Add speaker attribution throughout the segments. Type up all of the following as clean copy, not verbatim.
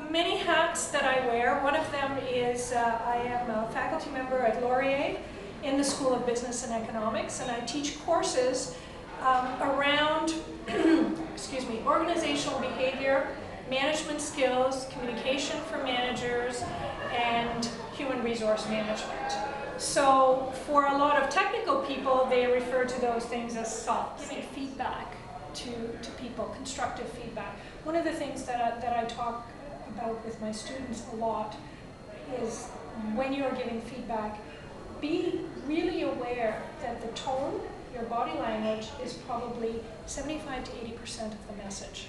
Speaker 1: Many hats that I wear. One of them is I am a faculty member at Laurier in the School of Business and Economics, and I teach courses around excuse me, organizational behavior, management skills, communication for managers, and human resource management. So for a lot of technical people, they refer to those things as SOPs. Giving feedback to people, constructive feedback. One of the things that I talk about with my students a lot is when you're giving feedback, be really aware that the tone, your body language, is probably 75 to 80% of the message.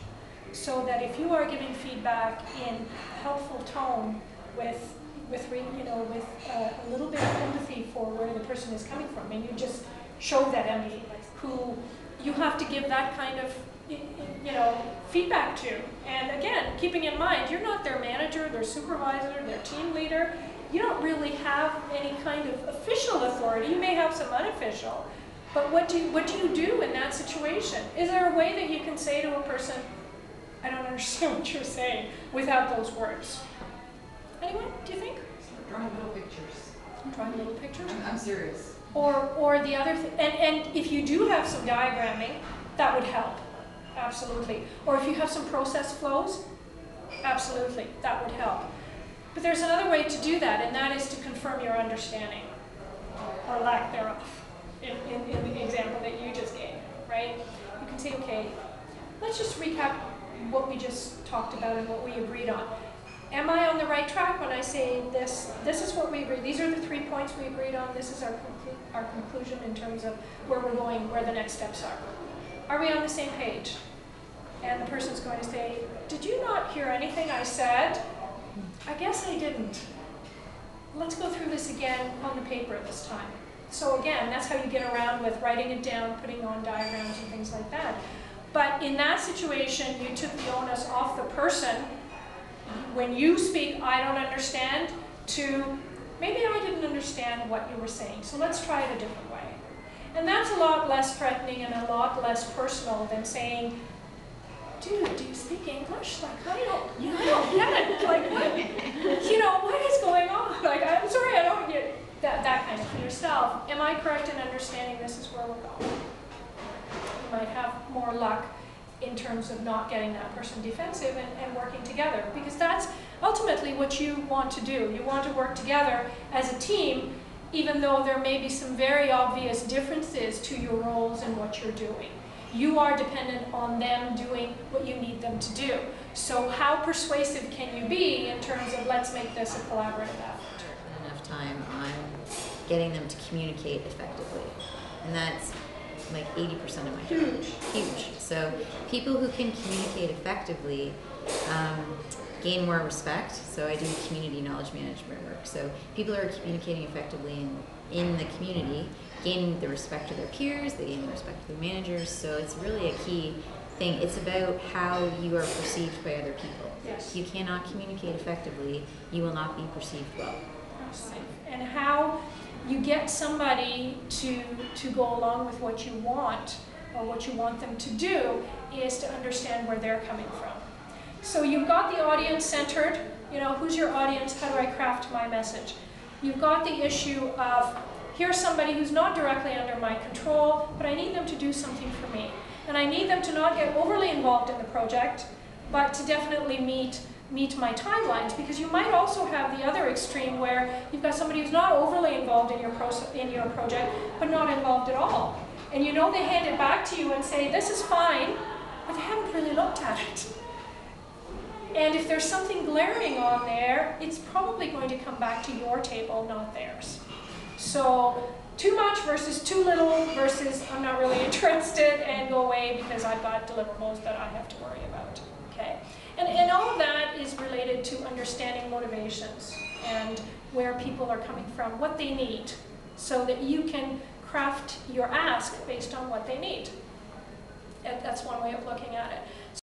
Speaker 1: So that if you are giving feedback in a helpful tone with a little bit of empathy for where the person is coming from, and you just show that empathy, who you have to give that kind of feedback to. And again, keeping in mind, you're not their manager, their supervisor, their team leader. You don't really have any kind of official authority. You may have some unofficial, but what do you do in that situation? Is there a way that you can say to a person, I don't understand what you're saying, without those words? Anyone, do you think?
Speaker 2: Drawing little pictures.
Speaker 1: Drawing little pictures?
Speaker 2: I'm serious.
Speaker 1: Or the other thing, and if you do have some diagramming, that would help. Absolutely. Or if you have some process flows, absolutely, that would help. But there's another way to do that, and that is to confirm your understanding, or lack thereof, in the example that you just gave, right? You can say, okay, let's just recap what we just talked about and what we agreed on. Am I on the right track when I say this? This is what we agreed. These are the 3 points we agreed on. This is our conclusion in terms of where we're going, where the next steps are. Are we on the same page? And the person's going to say, did you not hear anything I said? I guess I didn't. Let's go through this again on the paper this time. So again, that's how you get around with writing it down, putting on diagrams and things like that. But in that situation, you took the onus off the person. When you speak, I don't understand, to maybe I didn't understand what you were saying, so let's try it a different way. And that's a lot less threatening and a lot less personal than saying, dude, do you speak English? Like, I don't get it. Like, what, what is going on? Like, I'm sorry, I don't get that kind of for yourself. Am I correct in understanding this is where we're going? You might have more luck in terms of not getting that person defensive and working together, because that's ultimately what you want to do. You want to work together as a team, even though there may be some very obvious differences to your roles and what you're doing. You are dependent on them doing what you need them to do. So how persuasive can you be in terms of let's make this a collaborative effort?
Speaker 3: Enough time on getting them to communicate effectively. And that's like 80% of my job. Huge. So people who can communicate effectively gain more respect. So I do community knowledge management work. So people who are communicating effectively in the community gain the respect of their peers, they gain the respect of their managers. So it's really a key thing. It's about how you are perceived by other people.
Speaker 1: Yes.
Speaker 3: If you cannot communicate effectively, you will not be perceived well.
Speaker 1: And how you get somebody to go along with what you want, or what you want them to do, is to understand where they're coming from. So you've got the audience centered. Who's your audience? How do I craft my message? You've got the issue of, here's somebody who's not directly under my control, but I need them to do something for me. And I need them to not get overly involved in the project, but to definitely meet my timelines, because you might also have the other extreme where you've got somebody who's not overly involved in your project, but not involved at all. And they hand it back to you and say, this is fine, but they haven't really looked at it. And if there's something glaring on there, it's probably going to come back to your table, not theirs. So too much versus too little versus I'm not really interested and go away because I've got deliverables that I have to worry about. Okay? And all of that is related to understanding motivations and where people are coming from, what they need, so that you can craft your ask based on what they need. And that's one way of looking at it.